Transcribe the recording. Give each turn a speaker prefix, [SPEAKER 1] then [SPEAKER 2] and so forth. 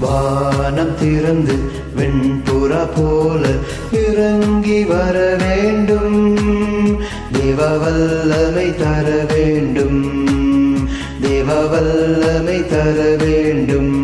[SPEAKER 1] வானம் திறந்து வெண்புறா போல இறங்கி வர வேண்டும். தேவ வல்லமை தர வேண்டும், தேவ வல்லமை தர வேண்டும்.